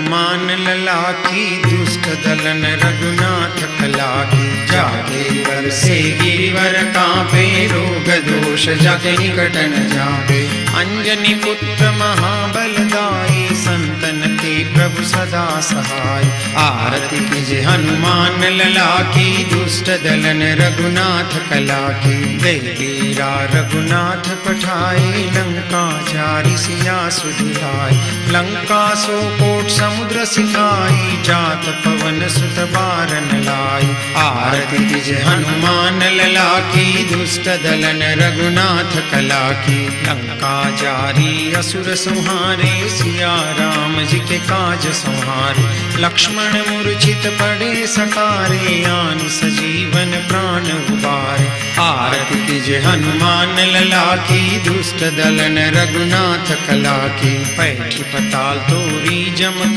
हनुमान लला की, दुष्ट दलन रघुनाथ कला की। जाके वर से गिरिवर कांपे, रोग दोष जाके निकट न जावे। अंजनी पुत्र महाबलदाई, संतन के प्रभु सदा सहाय। आरती कीजे हनुमान लला की, दुष्ट दलन रघुनाथ कला की। देवीरा रघुनाथ पठाए, लंका चारि सिया सुधिराय। लंका सो कोट समुद्र सिखाई, जात पवन सुत बारन लाई। आरती कीजे हनुमान लला की, दुष्ट दलन रघुनाथ कला की। लंका जारी असुर संहारे, सिया राम जी के काज संहारे। लक्ष्मण मूर्छित पड़े सकारे, आन सजीवन प्राण उबारे। आरती कीजे हनुमान लला की, दुष्ट दलन रघुनाथ कला की। पैठी पताल तोरी जम